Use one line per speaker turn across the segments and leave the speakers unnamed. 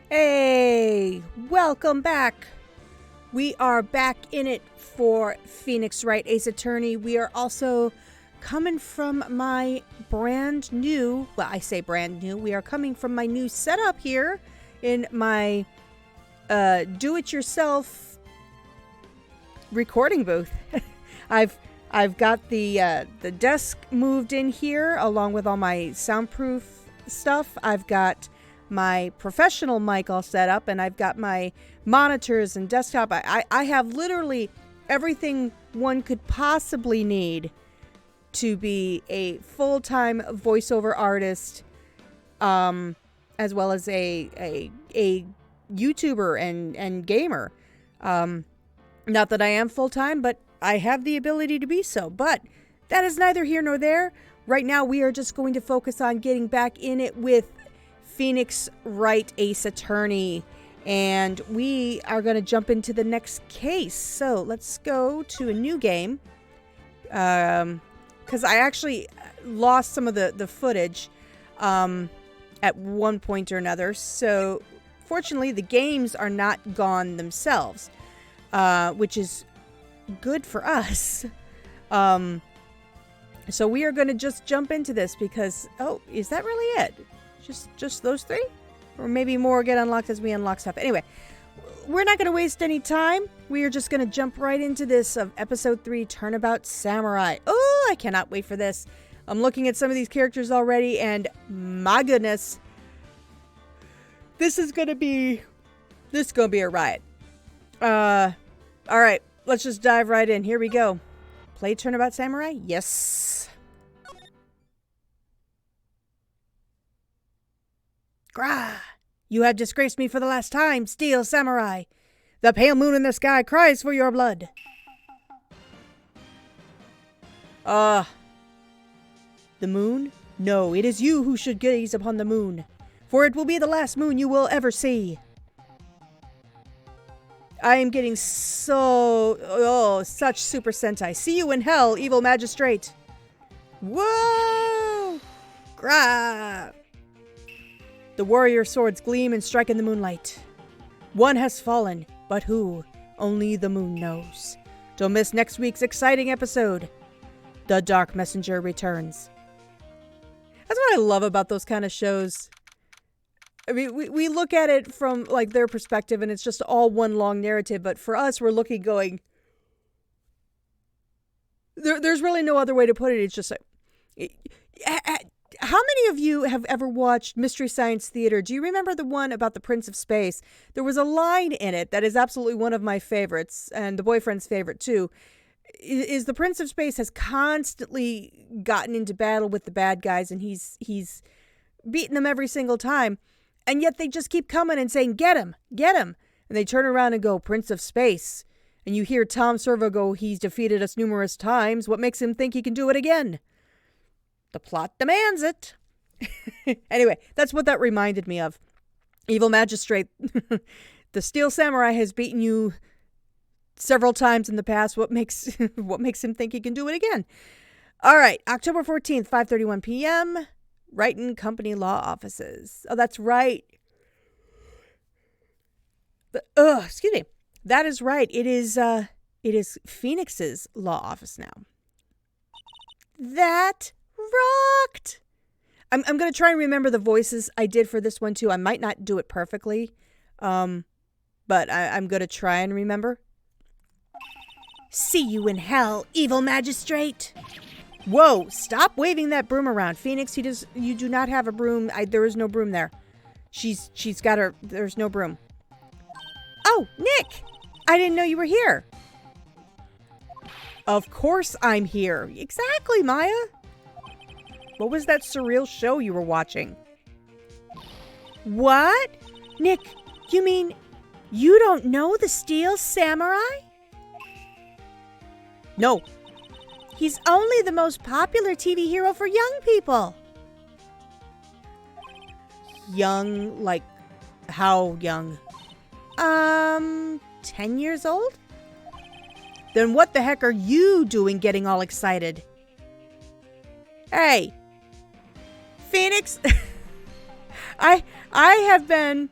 Hey, welcome back. We are back in it for Phoenix Wright Ace Attorney. We are also coming from my brand new, well, I say brand new, we are coming from my new setup here in my do-it-yourself recording booth. I've got the desk moved in here along with all my soundproof stuff. I've got my professional mic all set up, and I've got my monitors and desktop. I have literally everything one could possibly need to be a full-time voiceover artist, as well as a YouTuber and gamer. Not that I am full-time, but I have the ability to be so. But that is neither here nor there. Right now, we are just going to focus on getting back in it with Phoenix Wright Ace Attorney, and we are going to jump into the next case. So let's go to a new game, because I actually lost some of the footage at one point or another. So fortunately, the games are not gone themselves, which is good for us. So we are going to just jump into this because, oh, is that really it? Just those three? Or maybe more get unlocked as we unlock stuff. Anyway, we're not going to waste any time. We are just going to jump right into this of episode 3, Turnabout Samurai. Oh, I cannot wait for this. I'm looking at some of these characters already, and my goodness, this is going to be a riot. All right, let's just dive right in. Here we go. Play Turnabout Samurai? Yes. Grah! You have disgraced me for the last time, Steel Samurai. The pale moon in the sky cries for your blood. The moon? No, it is you who should gaze upon the moon, for it will be the last moon you will ever see. I am getting such Super Sentai. See you in hell, evil magistrate. Whoa! Grah! The warrior swords gleam and strike in the moonlight. One has fallen, but who? Only the moon knows. Don't miss next week's exciting episode. The Dark Messenger returns. That's what I love about those kind of shows. I mean, we look at it from like their perspective, and it's just all one long narrative. But for us, we're looking, going, there's really no other way to put it. It's just like, how many of you have ever watched Mystery Science Theater? Do you remember the one about the Prince of Space? There was a line in it that is absolutely one of my favorites, and the boyfriend's favorite too, is the Prince of Space has constantly gotten into battle with the bad guys, and he's beaten them every single time, and yet they just keep coming and saying, get him, and they turn around and go, Prince of Space, and you hear Tom Servo go, he's defeated us numerous times, what makes him think he can do it again? The plot demands it. Anyway, that's what that reminded me of. Evil magistrate. The Steel Samurai has beaten you several times in the past. What makes him think he can do it again? All right, October 14th, 5:31 p.m. Wright & Company Law Offices. Oh, that's right. Excuse me. That is right. It is Phoenix's law office now. That rocked. I'm going to try and remember the voices I did for this one too. I might not do it perfectly, but I'm going to try and remember. See you in hell, evil magistrate. Whoa, stop waving that broom around. Phoenix, you do not have a broom. There is no broom there. She's got her, there's no broom. Oh, Nick, I didn't know you were here. Of course I'm here. Exactly, Maya. What was that surreal show you were watching? What? Nick, you mean you don't know the Steel Samurai? No. He's only the most popular TV hero for young people. Young, like how young? 10 years old? Then what the heck are you doing getting all excited? Hey, Phoenix, I have been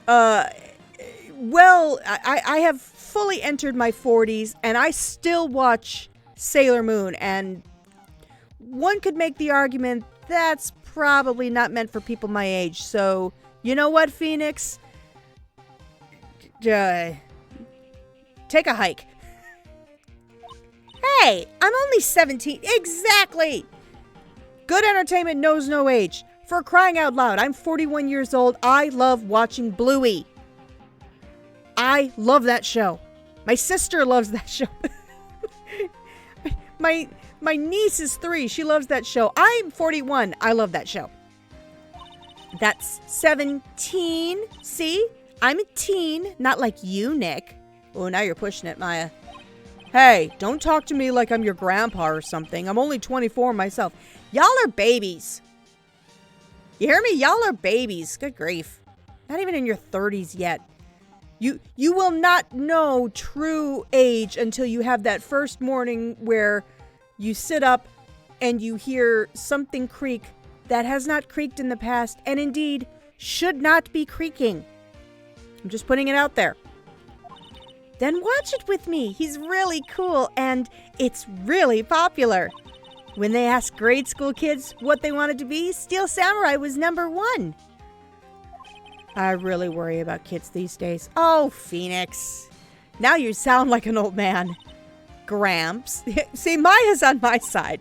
Well, I have fully entered my 40s, and I still watch Sailor Moon, and one could make the argument that's probably not meant for people my age. So, you know what, Phoenix? Take a hike. Hey, I'm only 17. Exactly! Good entertainment knows no age. For crying out loud, I'm 41 years old. I love watching Bluey. I love that show. My sister loves that show. My niece is 3. She loves that show. I'm 41. I love that show. That's 17. See? I'm a teen, not like you, Nick. Oh, now you're pushing it, Maya. Hey, don't talk to me like I'm your grandpa or something. I'm only 24 myself. Y'all are babies. You hear me? Y'all are babies. Good grief. Not even in your 30s yet. You will not know true age until you have that first morning where you sit up and you hear something creak that has not creaked in the past and indeed should not be creaking. I'm just putting it out there. Then watch it with me. He's really cool and it's really popular. When they asked grade school kids what they wanted to be, Steel Samurai was number 1. I really worry about kids these days. Oh, Phoenix. Now you sound like an old man. Gramps. See, Maya's on my side.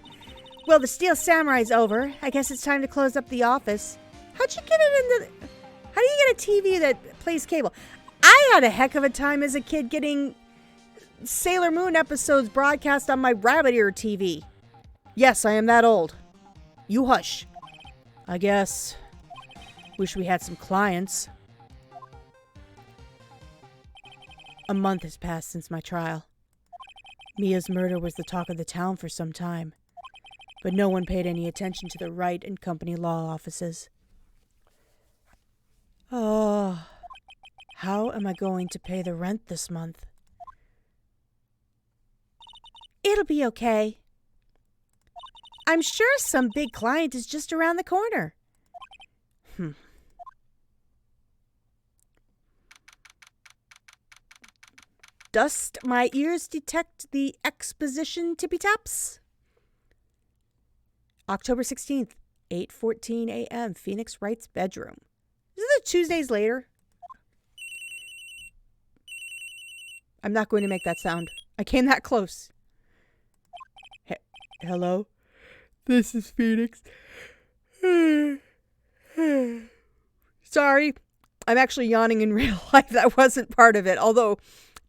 Well, the Steel Samurai's over. I guess it's time to close up the office. How do you get a TV that plays cable? I had a heck of a time as a kid getting Sailor Moon episodes broadcast on my rabbit ear TV. Yes, I am that old. You hush. I guess. Wish we had some clients. A month has passed since my trial. Mia's murder was the talk of the town for some time, but no one paid any attention to the Wright and Company law offices. Oh, how am I going to pay the rent this month? It'll be okay. I'm sure some big client is just around the corner. Dost my ears detect the exposition tippy-taps? October 16th, 8:14 a.m., Phoenix Wright's bedroom. Isn't it Tuesdays later? I'm not going to make that sound. I came that close. Hello? This is Phoenix. Sorry. I'm actually yawning in real life. That wasn't part of it, although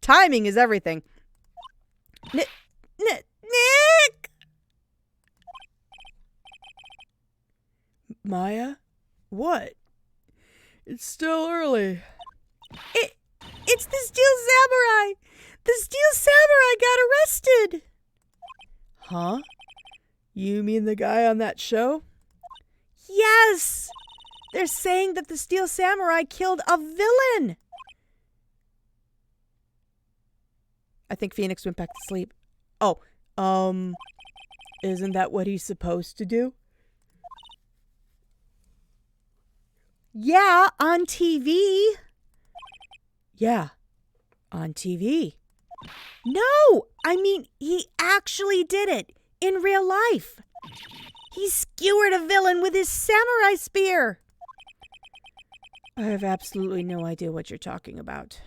timing is everything. Nick! Maya? What? It's still early. It's the Steel Samurai! The Steel Samurai got arrested! Huh? You mean the guy on that show? Yes! They're saying that the Steel Samurai killed a villain! I think Phoenix went back to sleep. Oh, isn't that what he's supposed to do? Yeah, on TV. Yeah, on TV. No, I mean, he actually did it in real life. He skewered a villain with his samurai spear. I have absolutely no idea what you're talking about.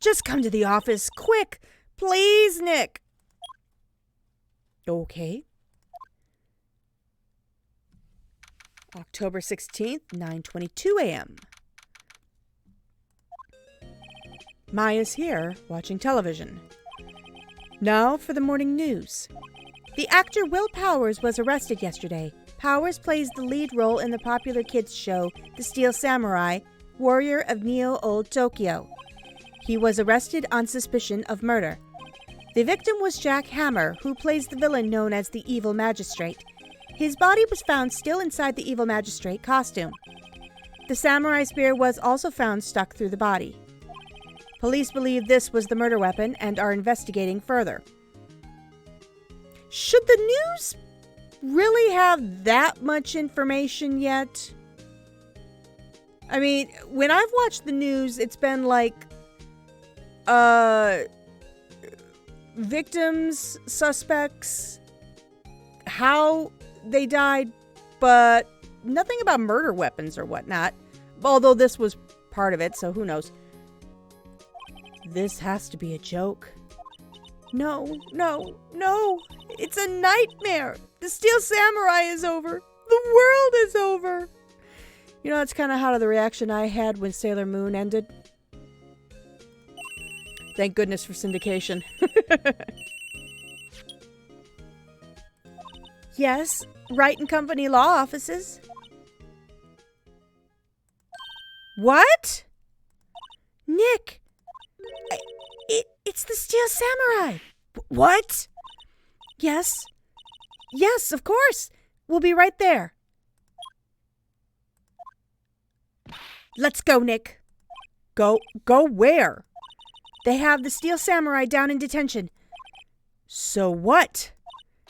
Just come to the office, quick. Please, Nick. Okay. October 16th, 9:22 a.m. Maya's here, watching television. Now for the morning news. The actor Will Powers was arrested yesterday. Powers plays the lead role in the popular kids show The Steel Samurai, Warrior of Neo-Old Tokyo. He was arrested on suspicion of murder. The victim was Jack Hammer, who plays the villain known as the Evil Magistrate. His body was found still inside the Evil Magistrate costume. The samurai spear was also found stuck through the body. Police believe this was the murder weapon and are investigating further. Should the news really have that much information yet? I mean, when I've watched the news, it's been like, victims, suspects, how they died, but nothing about murder weapons or whatnot. Although this was part of it, so who knows. This has to be a joke. No, no, no. It's a nightmare. The Steel Samurai is over. The world is over. You know, that's kind of how the reaction I had when Sailor Moon ended. Thank goodness for syndication. Yes, Wright and Company law offices. What? Nick, it's the Steel Samurai. What? Yes. Yes, of course. We'll be right there. Let's go, Nick. Go where? They have the Steel Samurai down in detention. So what?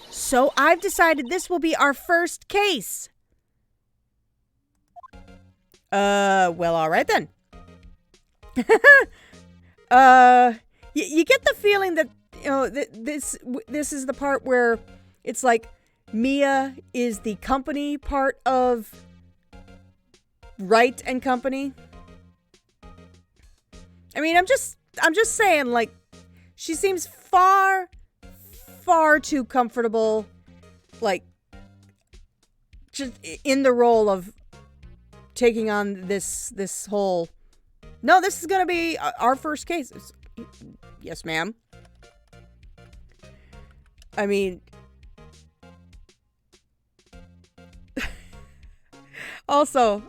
So I've decided this will be our first case. Well, all right then. You get the feeling that, you know, this is the part where it's like Mia is the company part of Wright and Company. I mean, I'm just saying, like, she seems far too comfortable, like, just in the role of taking on this whole, no, this is gonna be our first case. Yes, ma'am. I mean, also,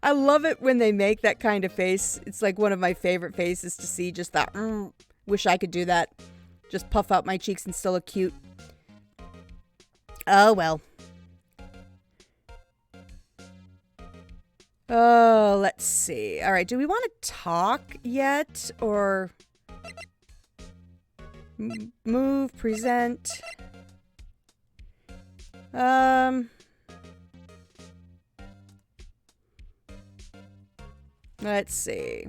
I love it when they make that kind of face. It's like one of my favorite faces to see, just that, wish I could do that. Just puff out my cheeks and still look cute. Oh, well. Oh, let's see. All right, do we want to talk yet? Or move, present? Let's see.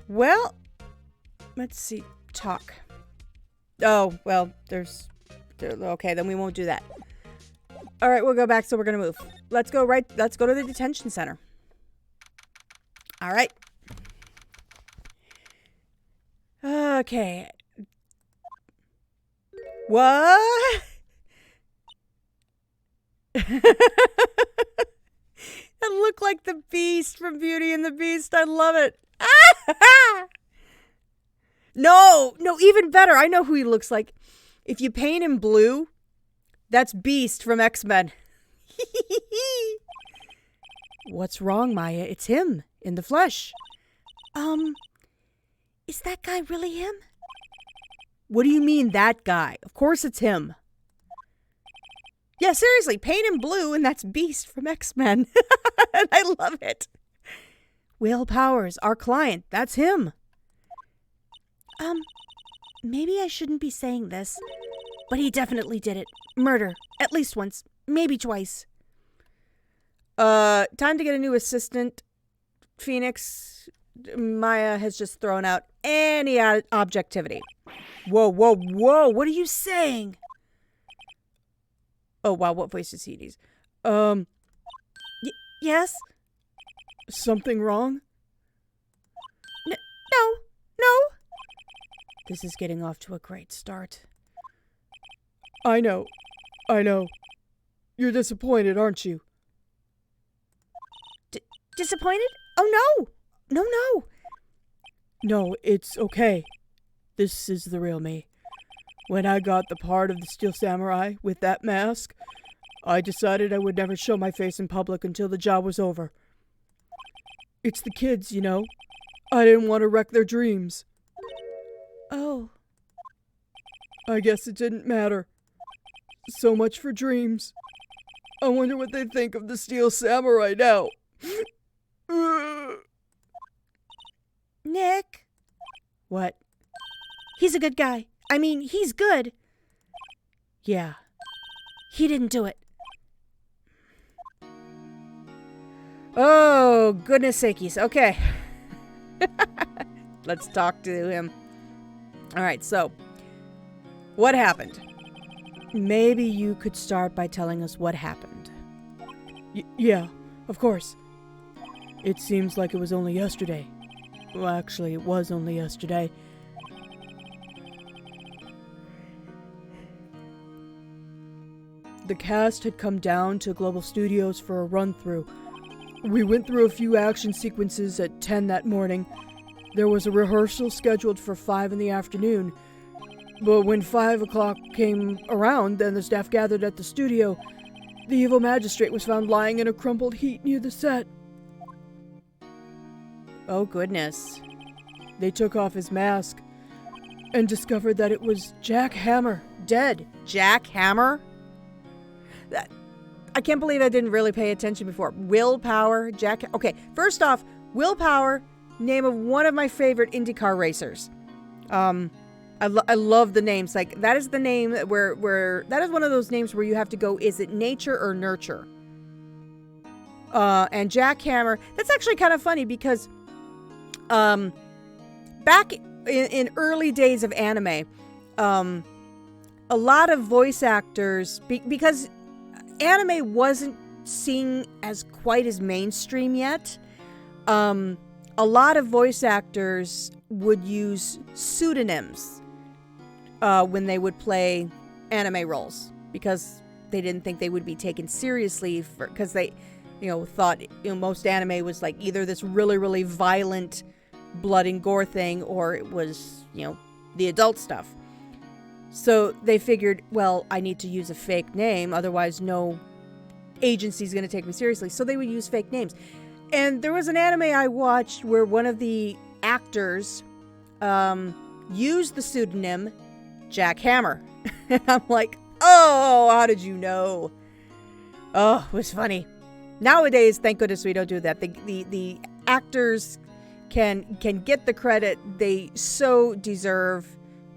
Well, let's see. Talk. Oh, well, okay, then we won't do that. All right, we'll go back, so we're going to move. Let's go to the detention center. All right. Okay. What? That looked like the Beast from Beauty and the Beast. I love it. No, even better. I know who he looks like. If you paint him blue, that's Beast from X-Men. What's wrong, Maya? It's him in the flesh. Is that guy really him? What do you mean, that guy? Of course it's him. Yeah, seriously, paint him blue and that's Beast from X-Men. And I love it. Will Powers, our client, that's him. Maybe I shouldn't be saying this, but he definitely did it. Murder. At least once. Maybe twice. Time to get a new assistant. Phoenix. Maya has just thrown out any objectivity. Whoa. What are you saying? Oh, wow. What voice is he? Yes? Something wrong? No. This is getting off to a great start. I know. You're disappointed, aren't you? Disappointed? Oh, no. No, it's okay. This is the real me. When I got the part of the Steel Samurai with that mask, I decided I would never show my face in public until the job was over. It's the kids, you know. I didn't want to wreck their dreams. Oh. I guess it didn't matter. So much for dreams. I wonder what they think of the Steel Samurai now. Nick. What? He's a good guy. I mean, he's good. Yeah. He didn't do it. Oh, goodness sakeys. Okay. Let's talk to him. All right, so what happened? Maybe you could start by telling us what happened.
Yeah, of course. It seems like it was only yesterday. Well, actually, it was only yesterday. The cast had come down to Global Studios for a run-through. We went through a few action sequences at 10 that morning. There was a rehearsal scheduled for 5 in the afternoon. But when 5 o'clock came around and the staff gathered at the studio, the evil magistrate was found lying in a crumpled heap near the set.
Oh, goodness.
They took off his mask and discovered that it was Jack Hammer, dead.
Jack Hammer? I can't believe I didn't really pay attention before. Willpower, Jack. Okay, first off, Willpower, name of one of my favorite IndyCar racers. I love the names. Like, that is the name where that is one of those names where you have to go, is it nature or nurture? And Jack Hammer, that's actually kind of funny because back in early days of anime, a lot of voice actors, because anime wasn't seen as quite as mainstream yet, a lot of voice actors would use pseudonyms when they would play anime roles, because they didn't think they would be taken seriously, because they, thought most anime was like either this really, really violent blood and gore thing, or it was, the adult stuff. So they figured, well, I need to use a fake name, otherwise no agency's going to take me seriously. So they would use fake names. And there was an anime I watched where one of the actors used the pseudonym Jack Hammer. And I'm like, oh, how did you know? Oh, it was funny. Nowadays, thank goodness we don't do that. The actors can get the credit they so deserve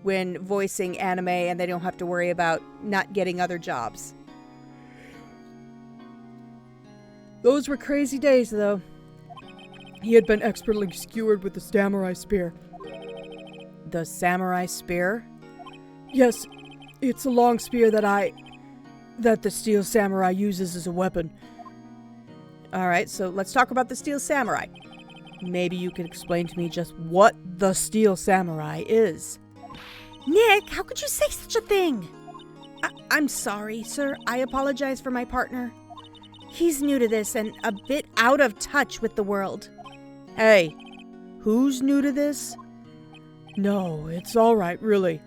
when voicing anime, and they don't have to worry about not getting other jobs.
Those were crazy days, though. He had been expertly skewered with the samurai spear.
The samurai spear?
Yes, it's a long spear that the steel samurai uses as a weapon.
All right, so let's talk about the steel samurai. Maybe you could explain to me just what the steel samurai is.
Nick, how could you say such a thing? I'm sorry, sir. I apologize for my partner. He's new to this and a bit out of touch with the world.
Hey, who's new to this?
No, it's all right, really.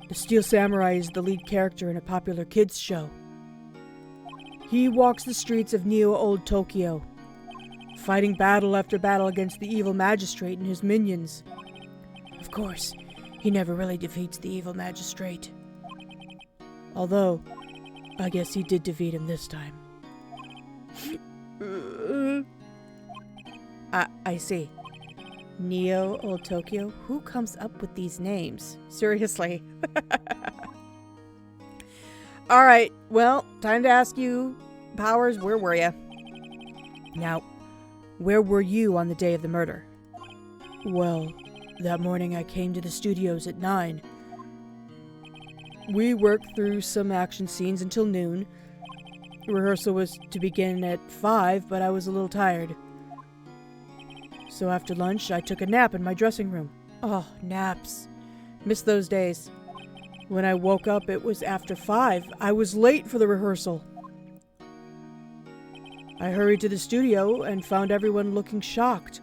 The Steel Samurai is the lead character in a popular kids show. He walks the streets of Neo-Old Tokyo, fighting battle after battle against the evil magistrate and his minions. Of course, he never really defeats the evil magistrate. Although, I guess he did defeat him this time.
I see. Neo-Old Tokyo? Who comes up with these names? Seriously. All right, well, time to ask you, Powers, where were you?
Now, where were you on the day of the murder? Well, that morning I came to the studios at 9. We worked through some action scenes until noon. Rehearsal was to begin at 5, but I was a little tired. So after lunch, I took a nap in my dressing room.
Oh, naps. Miss those days.
When I woke up, it was after 5. I was late for the rehearsal. I hurried to the studio and found everyone looking shocked.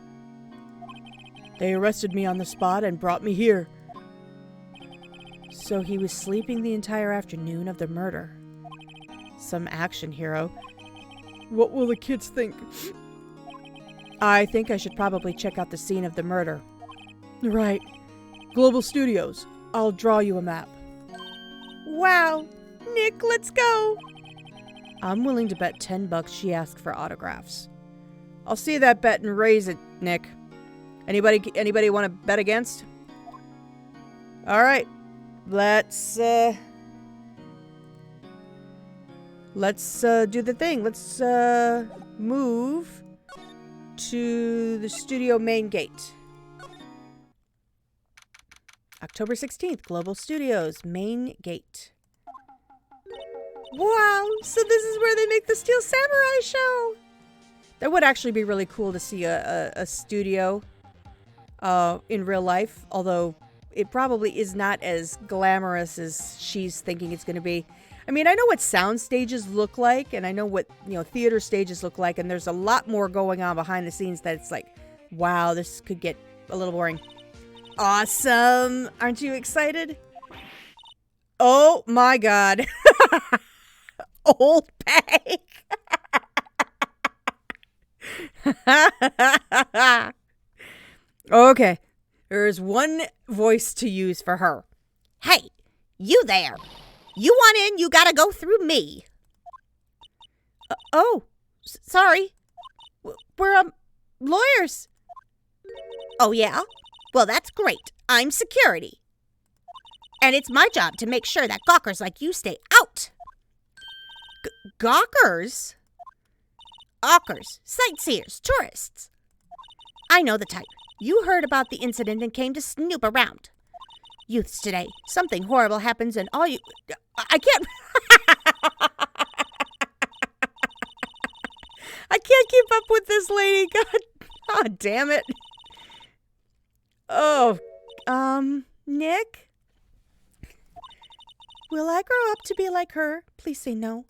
They arrested me on the spot and brought me here.
So he was sleeping the entire afternoon of the murder. Some action hero.
What will the kids think?
I think I should probably check out the scene of the murder.
Right. Global Studios. I'll draw you a map.
Wow. Nick, let's go.
I'm willing to bet $10 she asked for autographs. I'll see that bet and raise it, Nick. Anybody want to bet against? All right. Let's do the thing. Let's move to the studio main gate. October 16th, Global Studios, main gate. Wow, so this is where they make the Steel Samurai show. That would actually be really cool to see a studio in real life, although it probably is not as glamorous as she's thinking it's going to be. I mean, I know what sound stages look like, and I know what, theater stages look like, and there's a lot more going on behind the scenes that it's like, wow, this could get a little boring. Awesome. Aren't you excited? Oh my God. Old Peg. Okay. There's one voice to use for her.
Hey, you there. You want in, you gotta go through me.
Sorry. We're lawyers.
Oh, yeah? Well, that's great. I'm security. And it's my job to make sure that gawkers like you stay out.
Gawkers?
Gawkers, sightseers, tourists. I know the type. You heard about the incident and came to snoop around. Youths today, something horrible happens and all you... I can't...
I can't keep up with this lady. God damn it. Oh, Nick? Will I grow up to be like her? Please say no.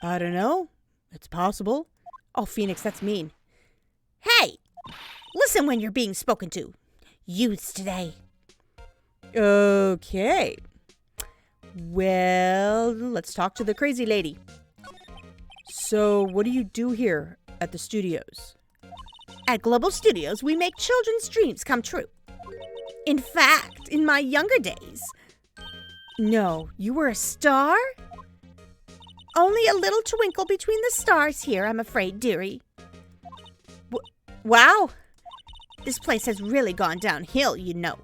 I don't know. It's possible. Oh, Phoenix, that's mean.
Hey, listen when you're being spoken to. Youths today.
Okay. Well, let's talk to the crazy lady. So, what do you do here at the studios?
At Global Studios, we make children's dreams come true. In fact, in my younger days...
No, you were a star?
Only a little twinkle between the stars here, I'm afraid, dearie.
Wow.
This place has really gone downhill, you know.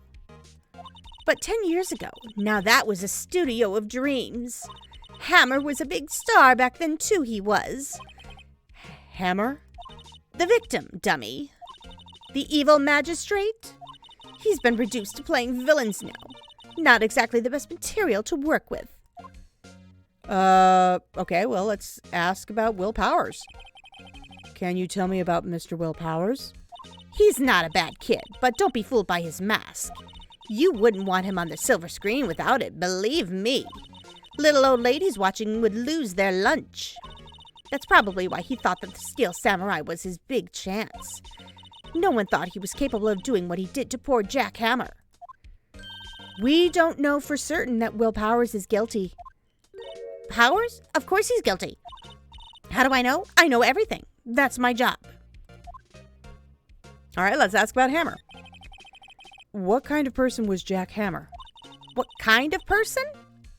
But 10 years ago, now that was a studio of dreams. Hammer was a big star back then, too, he was.
Hammer?
The victim, dummy. The evil magistrate? He's been reduced to playing villains now. Not exactly the best material to work with.
Okay, well, let's ask about Will Powers. Can you tell me about Mr. Will Powers?
He's not a bad kid, but don't be fooled by his mask. You wouldn't want him on the silver screen without it, believe me. Little old ladies watching would lose their lunch. That's probably why he thought that the Steel Samurai was his big chance. No one thought he was capable of doing what he did to poor Jack Hammer.
We don't know for certain that Will Powers is guilty.
Powers? Of course he's guilty. How do I know? I know everything. That's my job.
All right, let's ask about Hammer. What kind of person was Jack Hammer?
What kind of person?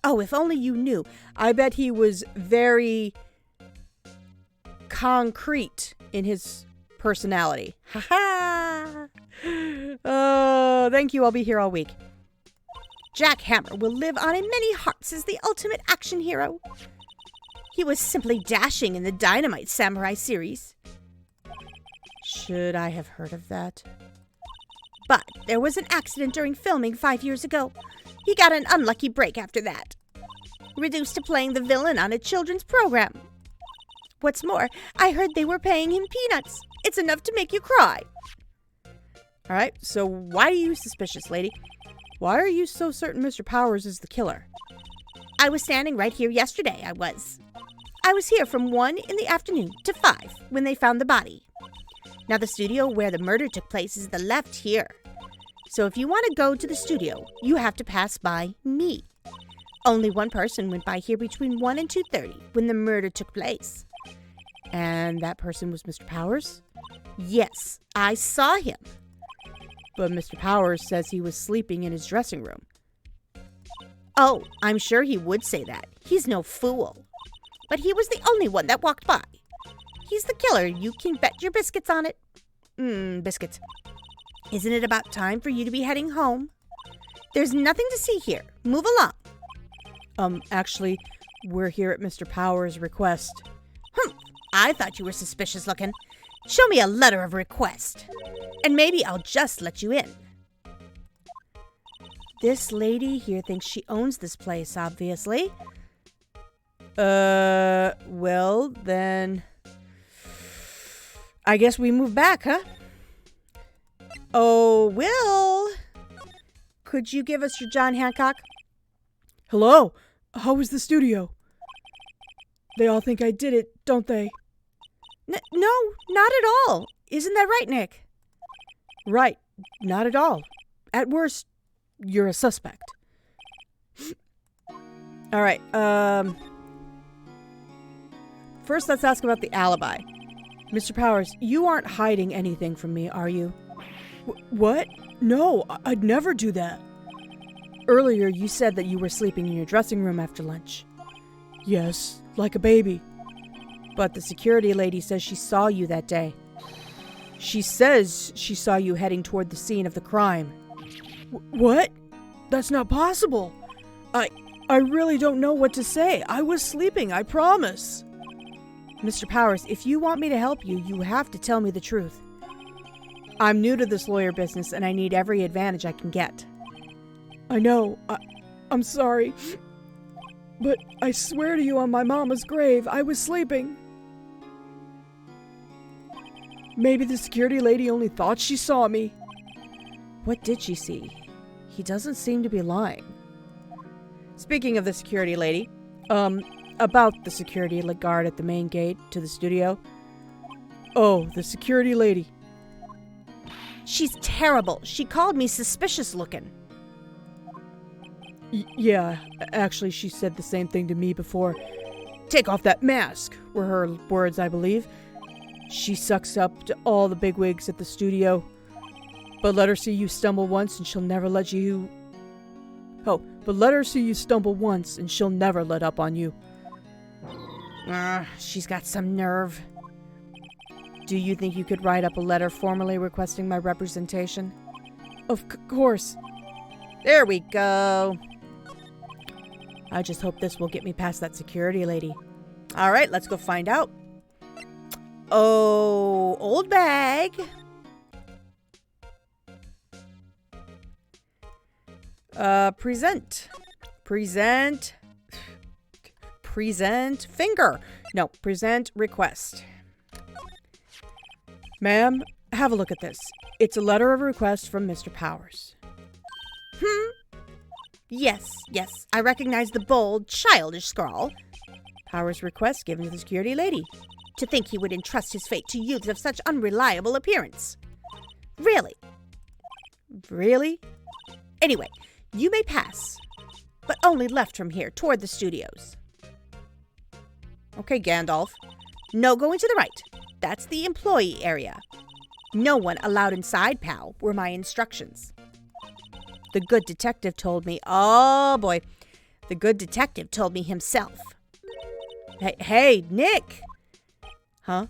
Oh, if only you knew. I bet he was very concrete in his personality. Ha ha! Oh, thank you. I'll be here all week.
Jack Hammer will live on in many hearts as the ultimate action hero. He was simply dashing in the Dynamite Samurai series.
Should I have heard of that?
But there was an accident during filming 5 years ago. He got an unlucky break after that. Reduced to playing the villain on a children's program. What's more, I heard they were paying him peanuts. It's enough to make you cry.
All right, so why are you suspicious, lady? Why are you so certain Mr. Powers is the killer?
I was standing right here yesterday, I was here from 1 in the afternoon to 5 when they found the body. Now the studio where the murder took place is the left here. So if you want to go to the studio, you have to pass by me. Only one person went by here between 1 and 2:30 when the murder took place.
And that person was Mr. Powers?
Yes, I saw him.
But Mr. Powers says he was sleeping in his dressing room.
Oh, I'm sure he would say that. He's no fool. But he was the only one that walked by. He's the killer. You can bet your biscuits on it.
Biscuits.
Isn't it about time for you to be heading home? There's nothing to see here. Move along.
Actually, we're here at Mr. Powers' request.
I thought you were suspicious looking. Show me a letter of request, and maybe I'll just let you in. This lady here thinks she owns this place, obviously.
Well, then I guess we move back, huh?
Oh, Will. Could you give us your John Hancock?
Hello? How was the studio? They all think I did it, don't they?
No, not at all. Isn't that right, Nick?
Right. Not at all. At worst, you're a suspect. All right. First, let's ask about the alibi. Mr. Powers, you aren't hiding anything from me, are you?
What? No, I'd never do that.
Earlier, you said that you were sleeping in your dressing room after lunch.
Yes, like a baby.
But the security lady says she saw you that day. She says she saw you heading toward the scene of the crime.
What? That's not possible. I really don't know what to say. I was sleeping, I promise.
Mr. Powers, if you want me to help you, you have to tell me the truth. I'm new to this lawyer business, and I need every advantage I can get.
I know. I'm sorry. But I swear to you on my mama's grave, I was sleeping. Maybe the security lady only thought she saw me.
What did she see? He doesn't seem to be lying. Speaking of the security lady, about the security guard at the main gate to the studio.
Oh, the security lady.
She's terrible. She called me suspicious looking.
Yeah, actually, she said the same thing to me before. Take off that mask, were her words, I believe. She sucks up to all the bigwigs at the studio. But let her see you stumble once and she'll never let you... but let her see you stumble once and she'll never let up on you.
She's got some nerve. Do you think you could write up a letter formally requesting my representation?
Of course.
There we go. I just hope this will get me past that security lady. All right, let's go find out. Oh, old bag. Present. Finger. No, present request. Ma'am, have a look at this. It's a letter of request from Mr. Powers.
Yes, I recognize the bold, childish scrawl.
Powers' request given to the security lady.
To think he would entrust his fate to youths of such unreliable appearance. Really? Anyway, you may pass, but only left from here toward the studios.
Okay, Gandalf.
No going to the right. That's the employee area. No one allowed inside, pal, were my instructions.
The good detective told me. Oh, boy. The good detective told me himself. Hey, Nick. Huh?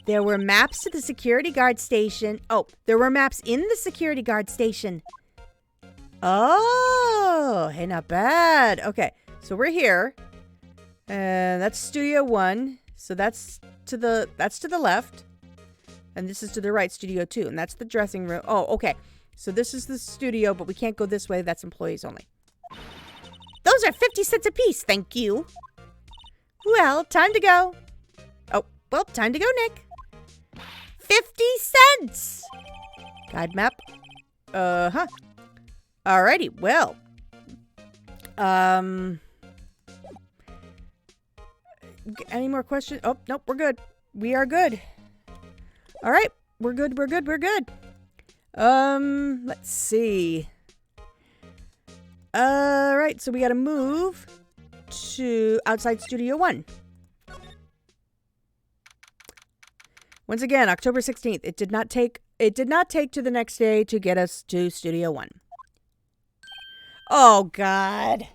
There were maps to the security guard station. Oh, there were maps in the security guard station. Oh, hey, not bad. Okay, so we're here. And that's Studio 1. So that's to the left. And this is to the right, Studio 2. And that's the dressing room. Oh, okay. So this is the studio, but we can't go this way. That's employees only.
Those are 50 cents apiece, thank you.
Well, time to go. Oh, well, time to go, Nick.
50 cents!
Guide map. Alrighty, well. Any more questions? Oh, nope, we're good. We are good. All right, we're good. Let's see. All right, so we got to move to outside Studio 1. Once again, October 16th. It did not take to the next day to get us to Studio 1. Oh, God.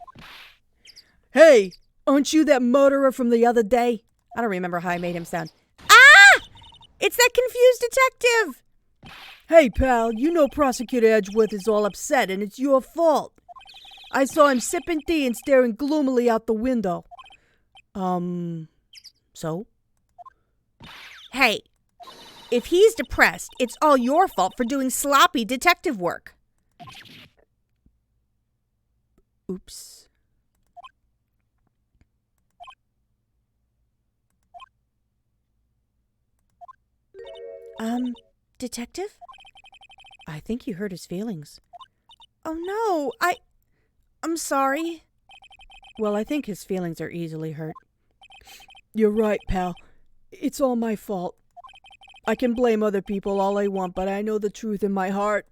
Hey, aren't you that murderer from the other day?
I don't remember how I made him sound.
Ah! It's that confused detective.
Hey, pal, you know Prosecutor Edgeworth is all upset, and it's your fault. I saw him sipping tea and staring gloomily out the window.
So?
Hey, If he's depressed, it's all your fault for doing sloppy detective work.
Oops.
Detective?
I think you hurt his feelings.
Oh no, I'm sorry.
Well, I think his feelings are easily hurt. You're right, pal. It's all my fault. I can blame other people all I want, but I know the truth in my heart.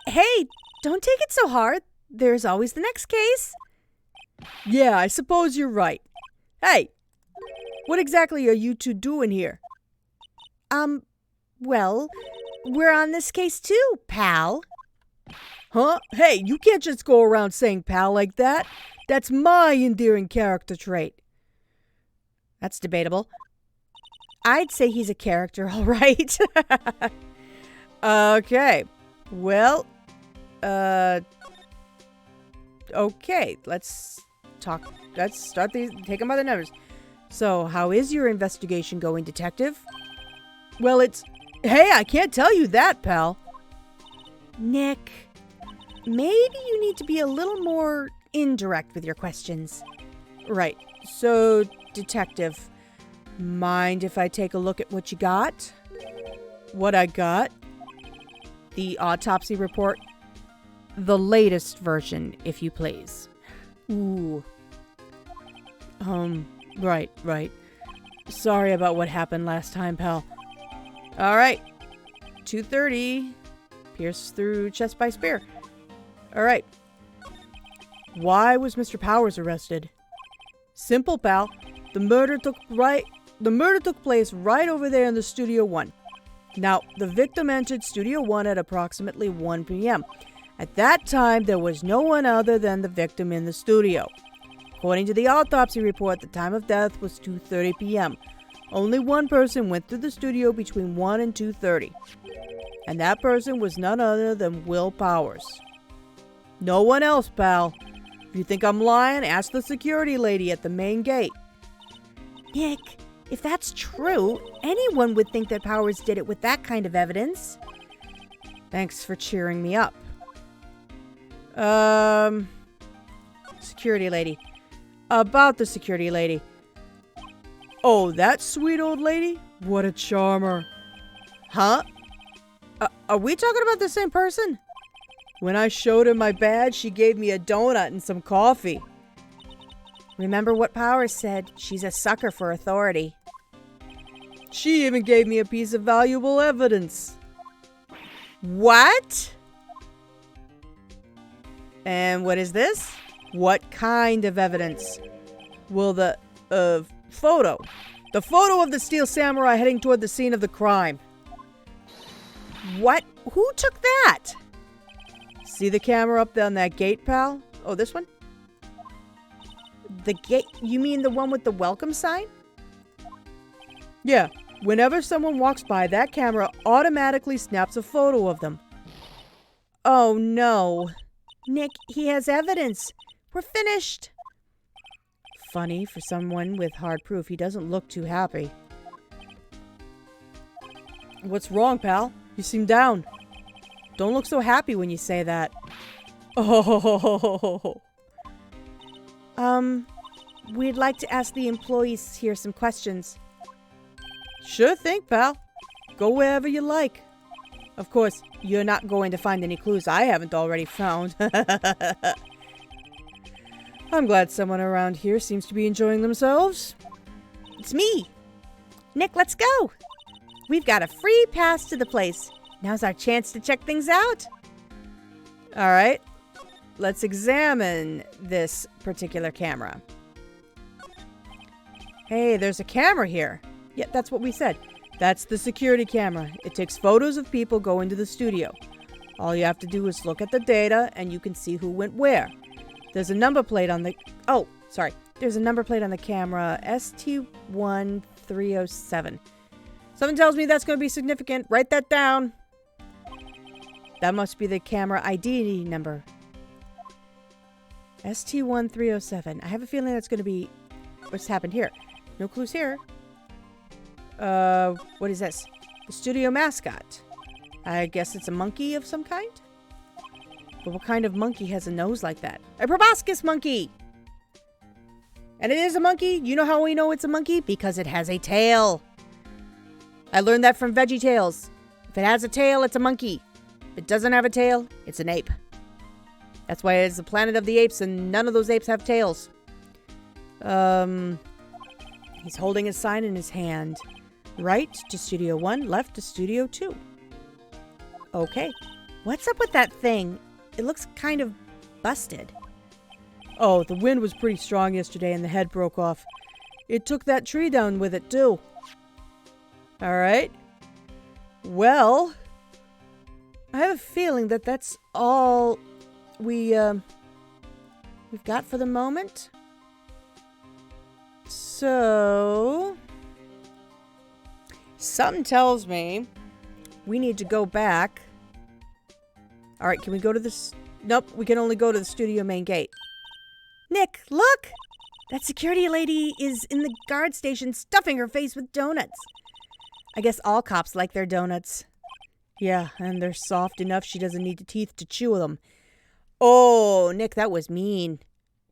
Hey, don't take it so hard. There's always the next case.
Yeah, I suppose you're right. Hey, what exactly are you two doing here?
Well, we're on this case too, pal.
Huh? Hey, you can't just go around saying pal like that. That's my endearing character trait.
That's debatable. I'd say he's a character, all right.
Okay. Well, okay, let's talk. Let's start these. Take them by the numbers. So, how is your investigation going, detective? Well, hey, I can't tell you that, pal.
Nick, maybe you need to be a little more indirect with your questions.
Right. So, detective, mind if I take a look at what you got? What I got? The autopsy report. The latest version, if you please. Ooh. Right. Sorry about what happened last time, pal. All right. 230. Pierced through chest by spear. All right. Why was Mr. Powers arrested? Simple, pal. The murder took place right over there in the Studio 1. Now, the victim entered Studio 1 at approximately 1 p.m. At that time, there was no one other than the victim in the studio. According to the autopsy report, the time of death was 2:30 p.m. Only one person went through the studio between 1 and 2:30. And that person was none other than Will Powers. No one else, pal. If you think I'm lying, ask the security lady at the main gate.
Nick, if that's true, anyone would think that Powers did it with that kind of evidence.
Thanks for cheering me up. Security lady. About the security lady. Oh, that sweet old lady? What a charmer. Huh? Are we talking about the same person? When I showed her my badge, she gave me a donut and some coffee.
Remember what Powers said, she's a sucker for authority.
She even gave me a piece of valuable evidence.
What?
And what is this? What kind of evidence? Well, the photo. The photo of the Steel Samurai heading toward the scene of the crime.
What? Who took that?
See the camera up there on that gate, pal? Oh, this one?
The gate? You mean the one with the welcome sign?
Yeah. Whenever someone walks by, that camera automatically snaps a photo of them.
Oh, no. Nick, he has evidence. We're finished.
Funny, for someone with hard proof, he doesn't look too happy. What's wrong, pal? You seem down. Don't look so happy when you say that. Oh.
We'd like to ask the employees here some questions.
Sure thing, pal. Go wherever you like. Of course, you're not going to find any clues I haven't already found. I'm glad someone around here seems to be enjoying themselves.
It's me. Nick, let's go. We've got a free pass to the place. Now's our chance to check things out.
All right. Let's examine this particular camera. Hey, there's a camera here. Yeah, that's what we said. That's the security camera. It takes photos of people going to the studio. All you have to do is look at the data and you can see who went where. There's a number plate on the... Oh, sorry. There's a number plate on the camera, ST1307. Something tells me that's going to be significant. Write that down. That must be the camera ID number. ST1307. I have a feeling that's going to be what's happened here. No clues here.
What is this? The studio mascot. I guess it's a monkey of some kind? But what kind of monkey has a nose like that? A proboscis monkey! And it is a monkey. You know how we know it's a monkey? Because it has a tail. I learned that from Veggie Tales. If it has a tail, it's a monkey. If it doesn't have a tail, it's an ape. That's why it's the planet of the apes and none of those apes have tails. He's holding a sign in his hand. Right to Studio 1, left to Studio 2. Okay. What's up with that thing? It looks kind of busted.
Oh, the wind was pretty strong yesterday and the head broke off. It took that tree down with it, too.
All right. Well, I have a feeling that that's all we've got for the moment. So, something tells me we need to go back. All right, can we go to this? Nope, we can only go to the studio main gate. Nick, look! That security lady is in the guard station stuffing her face with donuts. I guess all cops like their donuts.
Yeah, and they're soft enough she doesn't need the teeth to chew them.
Oh, Nick, that was mean.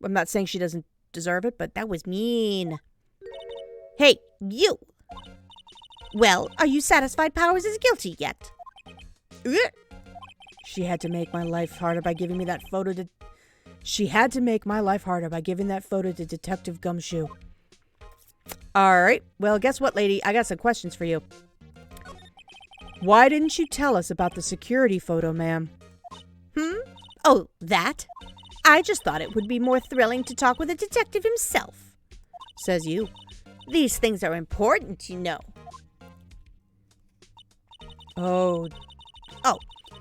I'm not saying she doesn't deserve it, but that was mean.
Hey, you! Well, are you satisfied Powers is guilty yet?
She had to make my life harder by giving me that photo to... She had to make my life harder by giving that photo to Detective Gumshoe.
All right. Well, guess what, lady? I got some questions for you.
Why didn't you tell us about the security photo, ma'am?
Oh, that? I just thought it would be more thrilling to talk with a detective himself.
Says you.
These things are important, you know.
Oh,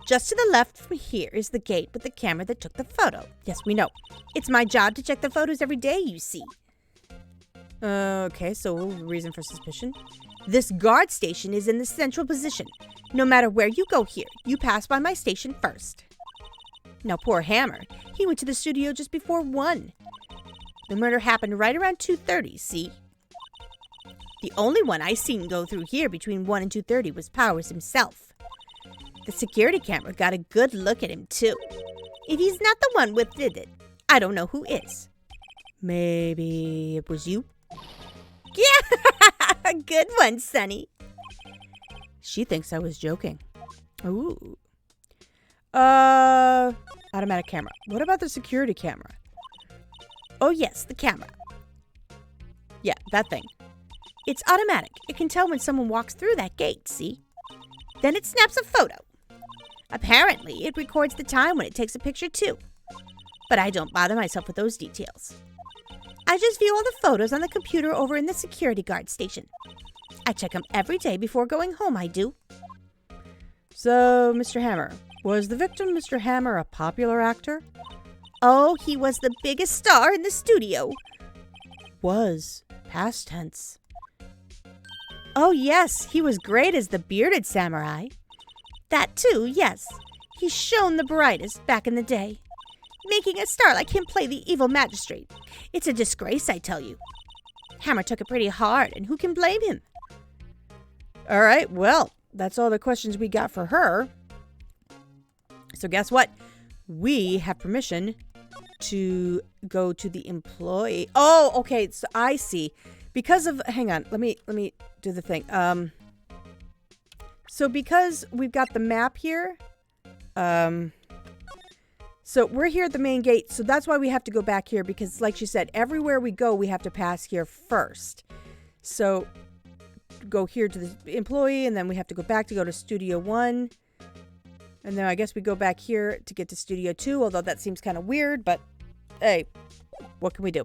just to the left from here is the gate with the camera that took the photo. Yes, we know. It's my job to check the photos every day, you see.
Okay, so reason for suspicion?
This guard station is in the central position. No matter where you go here, you pass by my station first. Now, poor Hammer, he went to the studio just before 1. The murder happened right around 2:30, see? The only one I seen go through here between 1 and 2:30 was Powers himself. The security camera got a good look at him, too. If he's not the one with did it, I don't know who is.
Maybe it was you?
Yeah, good one, Sonny.
She thinks I was joking.
ooh. Automatic camera. What about the security camera?
Oh, yes, the camera.
Yeah, that thing.
It's automatic. It can tell when someone walks through that gate, see? Then it snaps a photo. Apparently, it records the time when it takes a picture, too. But I don't bother myself with those details. I just view all the photos on the computer over in the security guard station. I check them every day before going home, I do.
So, Mr. Hammer, was the victim, Mr. Hammer, a popular actor?
Oh, he was the biggest star in the studio.
Was. Past tense.
Oh, yes, he was great as the bearded samurai. That too, yes. He shone the brightest back in the day. Making a star like him play the evil magistrate. It's a disgrace, I tell you. Hammer took it pretty hard, and who can blame him?
All right, well, that's all the questions we got for her. So guess what? We have permission to go to the employee. Oh, okay, so I see. Because of, hang on, let me do the thing. So because we've got the map here, so we're here at the main gate, so that's why we have to go back here, because like she said, everywhere we go, we have to pass here first. So go here to the employee, and then we have to go back to go to Studio 1. And then I guess we go back here to get to Studio 2, although that seems kind of weird, but hey, what can we do?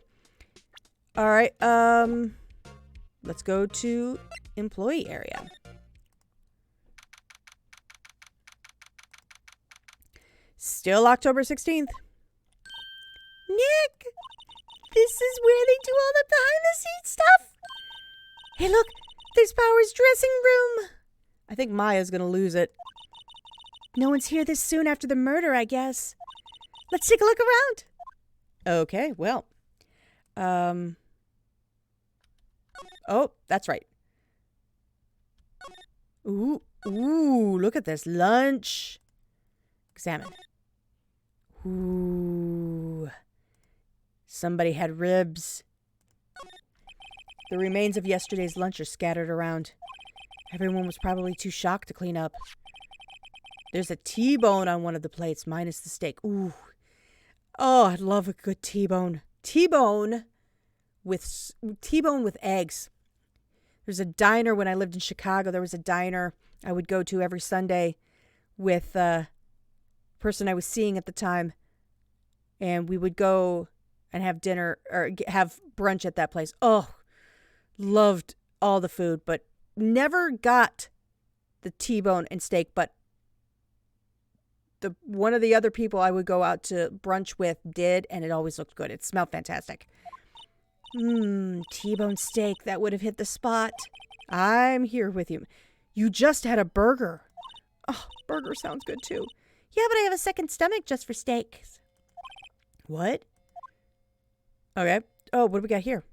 All right, let's go to employee area. Still October 16th.
Nick, this is where they do all the behind-the-scenes stuff. Hey, look, there's Power's dressing room.
I think Maya's gonna lose it.
No one's here this soon after the murder, I guess. Let's take a look around.
Okay, well. Oh, that's right. Ooh, ooh, look at this. Lunch. Examine. Ooh. Somebody had ribs. The remains of yesterday's lunch are scattered around. Everyone was probably too shocked to clean up. There's a T-bone on one of the plates, minus the steak. Ooh. Oh, I'd love a good T-bone. T-bone with eggs. There's a diner when I lived in Chicago. There was a diner I would go to every Sunday with a person I was seeing at the time. And we would go and have dinner or have brunch at that place. Oh, loved all the food, but never got the T-bone and steak. But one of the other people I would go out to brunch with did, and it always looked good. It smelled fantastic. T-bone steak. That would have hit the spot. I'm here with you. You just had a burger. Oh, burger sounds good too.
Yeah, but I have a second stomach just for steaks.
What? Okay. Oh, what do we got here?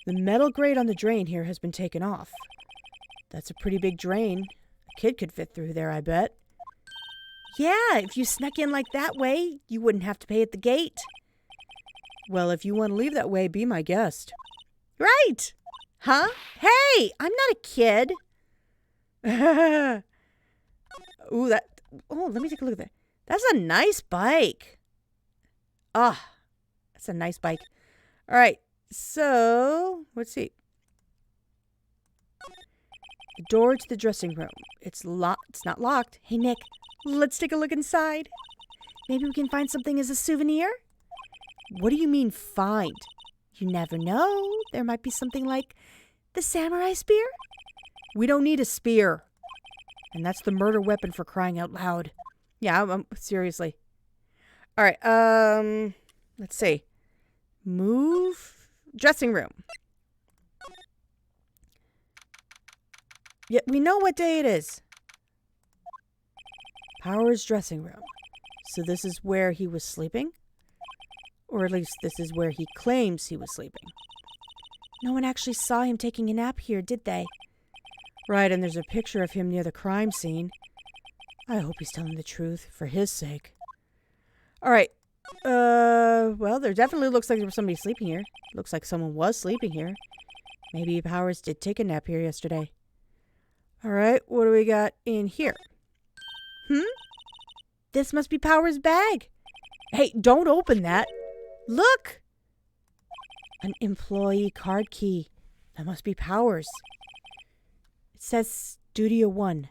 The metal grate on the drain here has been taken off. That's a pretty big drain. A kid could fit through there, I bet.
Yeah, if you snuck in like that way, you wouldn't have to pay at the gate.
Well, if you want to leave that way, be my guest.
Right. Huh? Hey, I'm not a kid.
Ooh, let me take a look at that. That's a nice bike. Ah, that's a nice bike. All right, so let's see. The door to the dressing room. It's locked. It's not locked.
Hey, Nick, let's take a look inside. Maybe we can find something as a souvenir?
What do you mean find?
You never know. There might be something like the samurai spear.
We don't need a spear. And that's the murder weapon, for crying out loud. Yeah, seriously. All right, let's see. Move. Dressing room. Yeah, we know what day it is. Powers' dressing room. So this is where he was sleeping? Or at least this is where he claims he was sleeping.
No one actually saw him taking a nap here, did they?
Right, and there's a picture of him near the crime scene. I hope he's telling the truth, for his sake. All right. Well, there definitely looks like there was somebody sleeping here. Looks like someone was sleeping here. Maybe Powers did take a nap here yesterday. All right, what do we got in here?
This must be Powers' bag.
Hey, don't open that.
Look!
An employee card key. That must be Powers. It says Studio 1.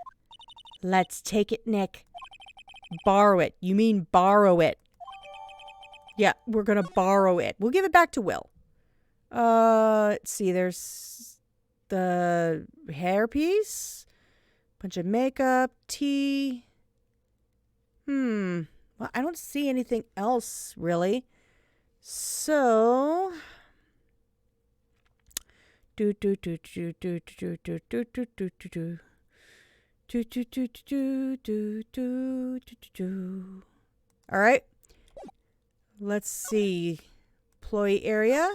Let's take it, Nick. Borrow it. You mean borrow it. Yeah, we're going to borrow it. We'll give it back to Will. Let's see. There's the hairpiece. Bunch of makeup. Tea. Well, I don't see anything else, really. So... All right. Let's see. Employee area.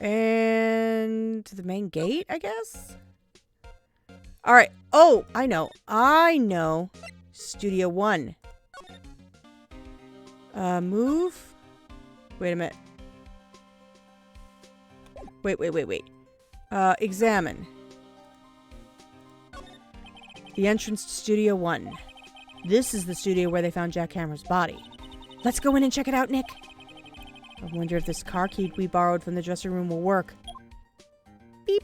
And the main gate, I guess. All right. Oh, I know. Studio 1. Move. Wait a minute. Wait. Examine. The entrance to Studio 1. This is the studio where they found Jack Hammer's body. Let's go in and check it out, Nick. I wonder if this car key we borrowed from the dressing room will work. Beep.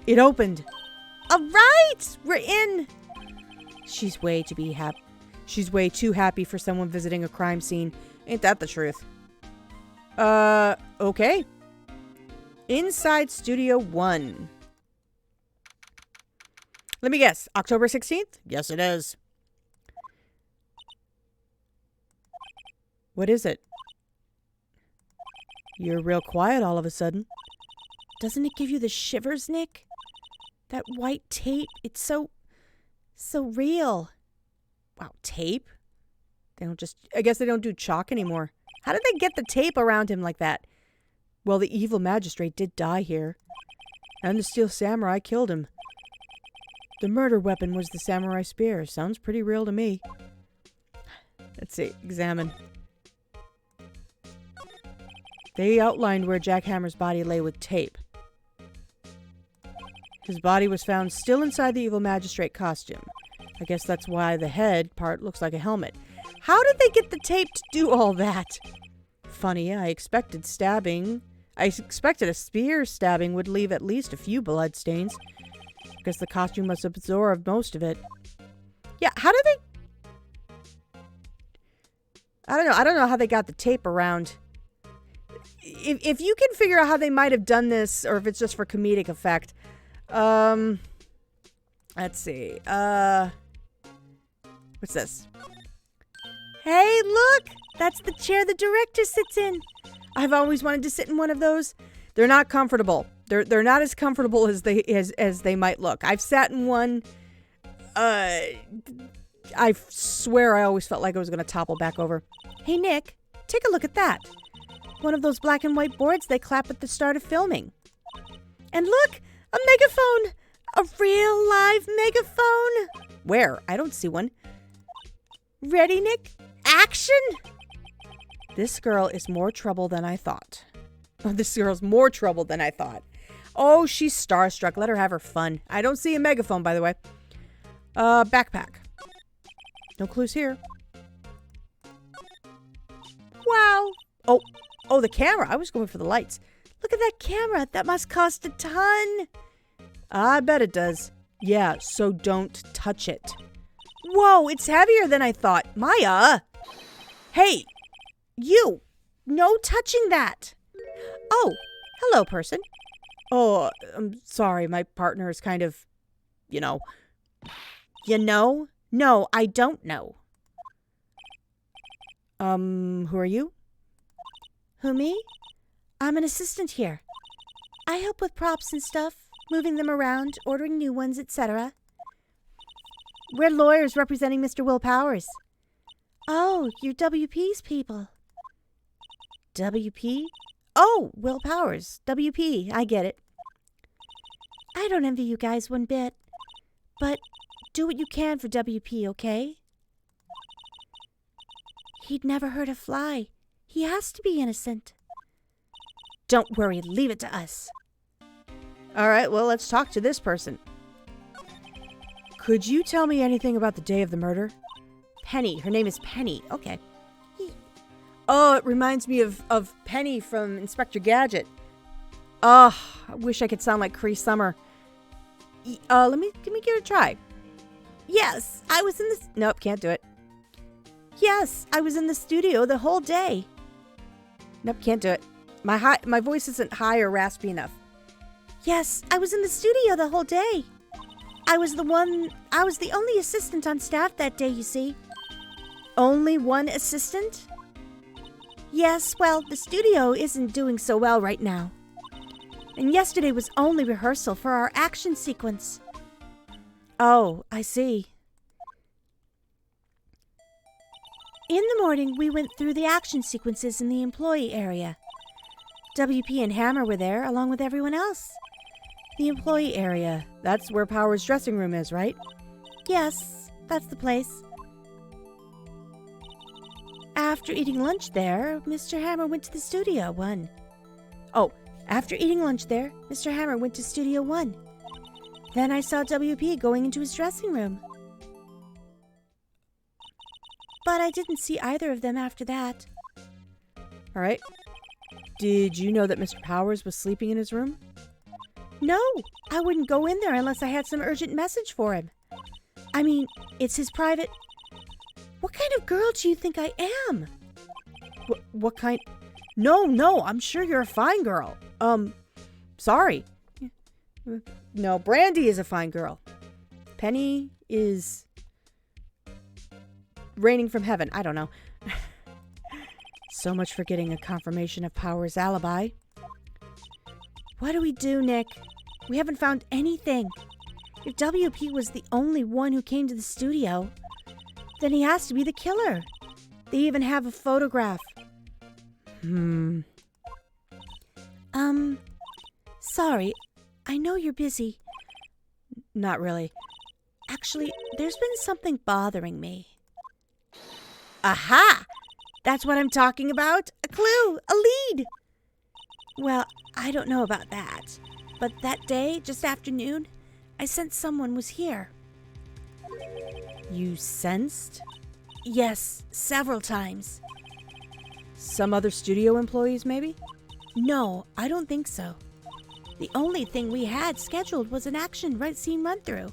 It opened.
All right, we're in.
She's way too happy for someone visiting a crime scene. Ain't that the truth? Okay. Inside Studio 1. Let me guess. October 16th? Yes, it is. What is it? You're real quiet all of a sudden.
Doesn't it give you the shivers, Nick? That white tape, it's so real.
Wow, tape? I guess they don't do chalk anymore. How did they get the tape around him like that? Well, the evil magistrate did die here.
And the Steel Samurai killed him. The murder weapon was the samurai spear. Sounds pretty real to me.
Let's see. Examine.
They outlined where Jack Hammer's body lay with tape. His body was found still inside the evil magistrate costume. I guess that's why the head part looks like a helmet.
How did they get the tape to do all that?
Funny, I expected a spear stabbing would leave at least a few blood stains. I guess the costume must have absorbed most of it.
Yeah, how did they... I don't know how they got the tape around. If you can figure out how they might have done this, or if it's just for comedic effect. Let's see. What's this?
Hey, look! That's the chair the director sits in.
I've always wanted to sit in one of those. They're not comfortable. They're not as comfortable as they might look. I've sat in one. I swear I always felt like I was going to topple back over.
Hey, Nick, take a look at that. One of those black and white boards they clap at the start of filming. And look, a megaphone! A real live megaphone!
Where? I don't see one.
Ready, Nick? Action!
This girl is more trouble than I thought. Oh, this girl's more trouble than I thought. Oh, she's starstruck. Let her have her fun. I don't see a megaphone, by the way. Backpack. No clues here.
Wow.
Oh, the camera. I was going for the lights.
Look at that camera. That must cost a ton.
I bet it does. Yeah, so don't touch it. Whoa, it's heavier than I thought. Maya! Hey,
you! No touching that!
Oh, hello, person. Oh, I'm sorry. My partner is kind of,
You know? No, I don't know.
Who are you?
Who, me? I'm an assistant here. I help with props and stuff, moving them around, ordering new ones, etc. We're lawyers representing Mr. Will Powers. Oh, you're WP's people. WP? Oh, Will Powers. WP, I get it. I don't envy you guys one bit, but do what you can for WP, okay? He'd never hurt a fly. He has to be innocent. Don't worry, leave it to us.
All right, well, let's talk to this person. Could you tell me anything about the day of the murder?
Penny. Her name is Penny. Okay.
Oh, it reminds me of Penny from Inspector Gadget. Oh, I wish I could sound like Cree Summer. Let me give it a try.
Yes, I was in the...
Nope, can't do it.
Yes, I was in the studio the whole day.
Nope, can't do it. My voice isn't high or raspy enough.
Yes, I was in the studio the whole day. I was the only assistant on staff that day, you see.
Only one assistant?
Yes, well, the studio isn't doing so well right now. And yesterday was only rehearsal for our action sequence.
Oh, I see.
In the morning, we went through the action sequences in the employee area. WP and Hammer were there, along with everyone else.
The employee area. That's where Power's dressing room is, right?
Yes, that's the place. After eating lunch there, Mr. Hammer went to the Studio 1. Oh, after eating lunch there, Mr. Hammer went to Studio 1. Then I saw WP going into his dressing room. But I didn't see either of them after that.
All right. Did you know that Mr. Powers was sleeping in his room?
No, I wouldn't go in there unless I had some urgent message for him. I mean, it's his private... What kind of girl do you think I am?
What kind... No, I'm sure you're a fine girl. Sorry. No, Brandy is a fine girl. Penny is... raining from heaven. I don't know. So much for getting a confirmation of Power's alibi.
What do we do, Nick? We haven't found anything. If WP was the only one who came to the studio, then he has to be the killer. They even have a photograph.
Hmm.
Sorry. I know you're busy.
Not really.
Actually, there's been something bothering me. Aha! That's what I'm talking about. A clue, a lead. Well, I don't know about that. But that day, just after noon, I sensed someone was here.
You sensed?
Yes, several times.
Some other studio employees, maybe?
No, I don't think so. The only thing we had scheduled was an action scene run-through.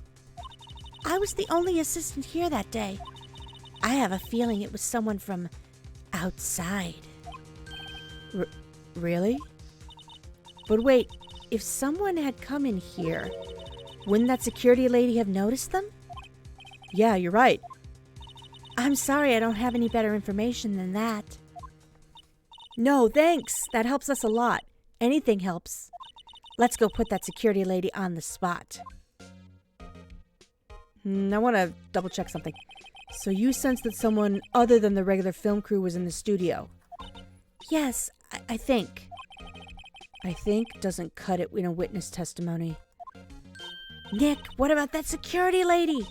I was the only assistant here that day. I have a feeling it was someone from outside.
Really? But wait, if someone had come in here, wouldn't that security lady have noticed them? Yeah, you're right.
I'm sorry I don't have any better information than that.
No, thanks. That helps us a lot. Anything helps. Let's go put that security lady on the spot. I want to double check something. So you sensed that someone other than the regular film crew was in the studio?
Yes, I think.
I think doesn't cut it in a witness testimony.
Nick, what about that security lady?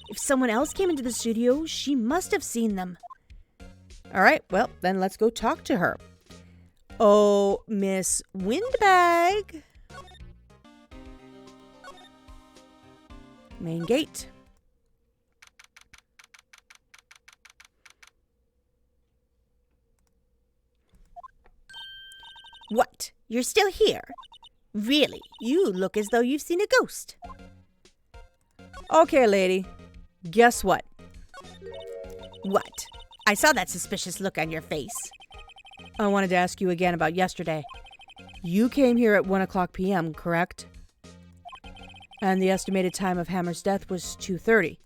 If someone else came into the studio, she must have seen them.
All right, well, then let's go talk to her. Oh, Miss Windbag. Main gate.
What? You're still here? Really? You look as though you've seen a ghost.
Okay, lady. Guess what?
What? I saw that suspicious look on your face.
I wanted to ask you again about yesterday. You came here at 1 o'clock p.m., correct? And the estimated time of Hammer's death was 2:30.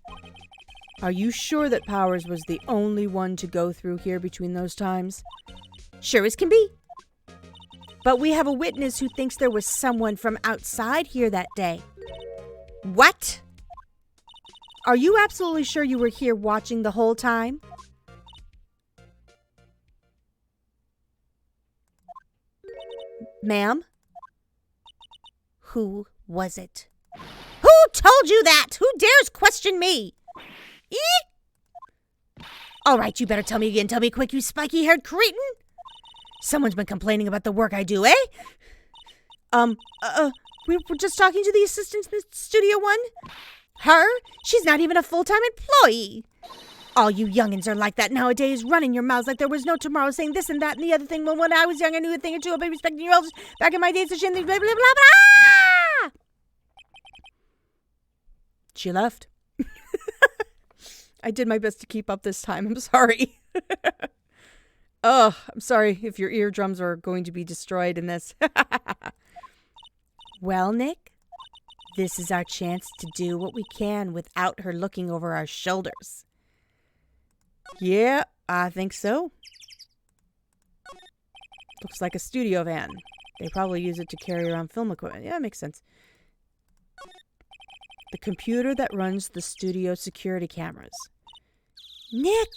Are you sure that Powers was the only one to go through here between those times?
Sure as can be. But we have a witness who thinks there was someone from outside here that day. What?
Are you absolutely sure you were here watching the whole time?
Ma'am? Who was it? Who told you that? Who dares question me? Eek! All right, you better tell me again. Tell me quick, you spiky-haired cretin. Someone's been complaining about the work I do, eh?
We were just talking to the assistant in the Studio One.
Her? She's not even a full-time employee. All you youngins are like that nowadays, running your mouths like there was no tomorrow, saying this and that and the other thing. Well, when I was young, I knew a thing or two about respecting your elders. Back in my days, blah, blah, blah, blah, blah.
She left. I did my best to keep up this time. I'm sorry. Oh, I'm sorry if your eardrums are going to be destroyed in this.
Well, Nick, this is our chance to do what we can without her looking over our shoulders.
Yeah, I think so. Looks like a studio van. They probably use it to carry around film equipment. Yeah, makes sense. The computer that runs the studio security cameras.
Nick,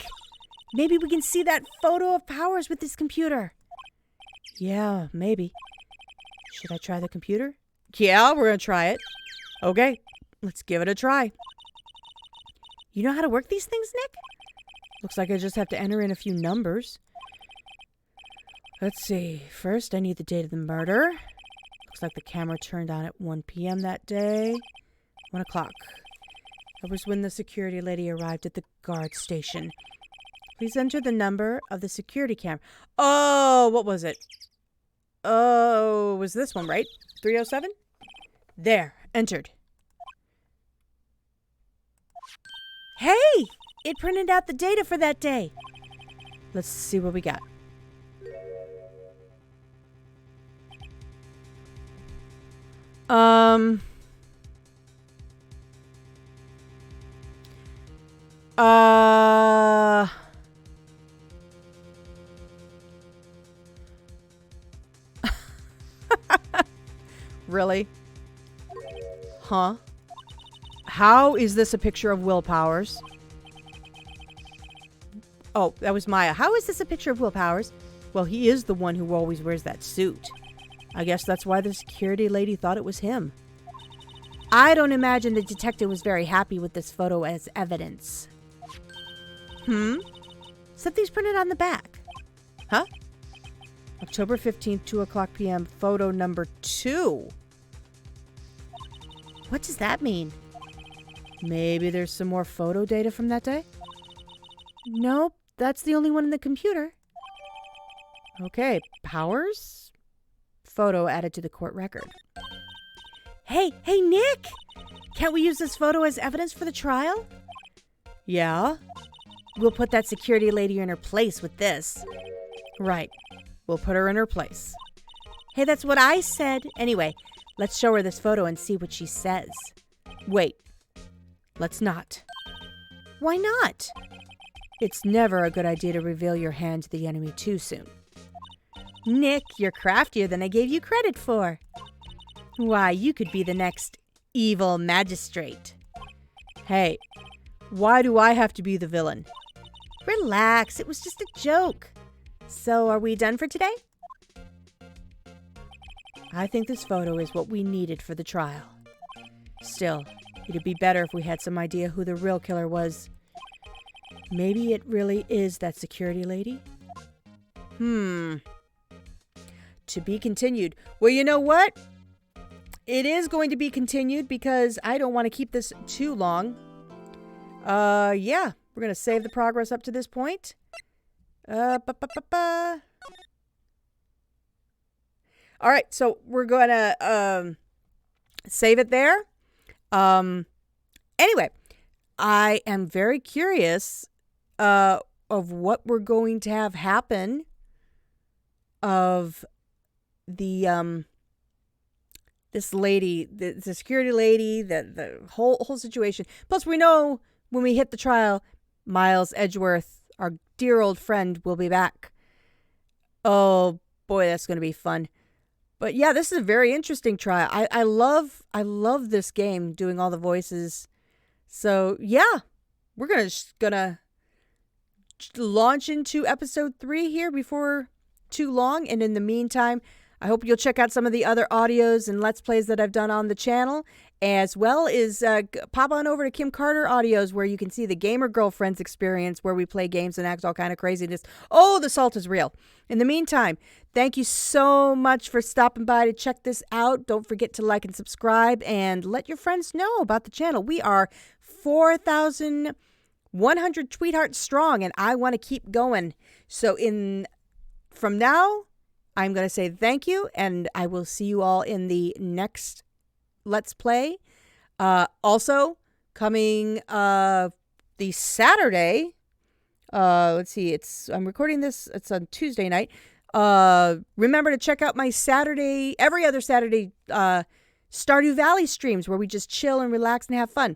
maybe we can see that photo of Powers with this computer.
Yeah, maybe. Should I try the computer? Yeah, we're going to try it. Okay, let's give it a try.
You know how to work these things, Nick?
Looks like I just have to enter in a few numbers. Let's see. First, I need the date of the murder. Looks like the camera turned on at 1 p.m. that day. 1 o'clock. That was when the security lady arrived at the guard station. Please enter the number of the security camera. Oh, what was it? Oh, it was this one, right? 307? There, entered.
Hey, it printed out the data for that day.
Let's see what we got. Really? Huh? How is this a picture of Will Powers? Oh, that was Maya. How is this a picture of Will Powers? Well, he is the one who always wears that suit. I guess that's why the security lady thought it was him.
I don't imagine the detective was very happy with this photo as evidence. Something's printed on the back.
Huh?
October 15th, 2 o'clock p.m., photo number 2.
What does that mean?
Maybe there's some more photo data from that day?
Nope, that's the only one in the computer.
Okay, Powers? Photo added to the court record.
Hey, Nick! Can't we use this photo as evidence for the trial?
Yeah?
We'll put that security lady in her place with this.
Right. We'll put her in her place.
Hey, that's what I said. Anyway, let's show her this photo and see what she says.
Wait. Let's not.
Why not?
It's never a good idea to reveal your hand to the enemy too soon.
Nick, you're craftier than I gave you credit for. Why, you could be the next evil magistrate.
Hey, why do I have to be the villain?
Relax, it was just a joke. So, are we done for today?
I think this photo is what we needed for the trial. Still, it'd be better if we had some idea who the real killer was. Maybe it really is that security lady? To be continued. Well, you know what? It is going to be continued because I don't want to keep this too long. Yeah, we're going to save the progress up to this point. All right, so we're going to save it there. Anyway, I am very curious of what we're going to have happen of the this lady, the security lady, the whole situation. Plus, we know when we hit the trial, Miles Edgeworth, our dear old friend, will be back. Oh boy, that's going to be fun. But yeah, this is a very interesting trial. I love this game, doing all the voices. So yeah, we're gonna launch into episode 3 here before too long. And in the meantime, I hope you'll check out some of the other audios and Let's Plays that I've done on the channel, as well as pop on over to Kim Carter Audios, where you can see the Gamer Girlfriends experience, where we play games and act all kind of craziness. Oh, the salt is real. In the meantime, thank you so much for stopping by to check this out. Don't forget to like and subscribe, and let your friends know about the channel. We are 4,100 Tweethearts strong, and I want to keep going. So from now, I'm going to say thank you, and I will see you all in the next Let's Play. Also, coming the Saturday, let's see, I'm recording this, it's on Tuesday night. Remember to check out my every other Saturday, Stardew Valley streams, where we just chill and relax and have fun.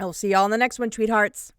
I will see y'all in the next one, Tweethearts.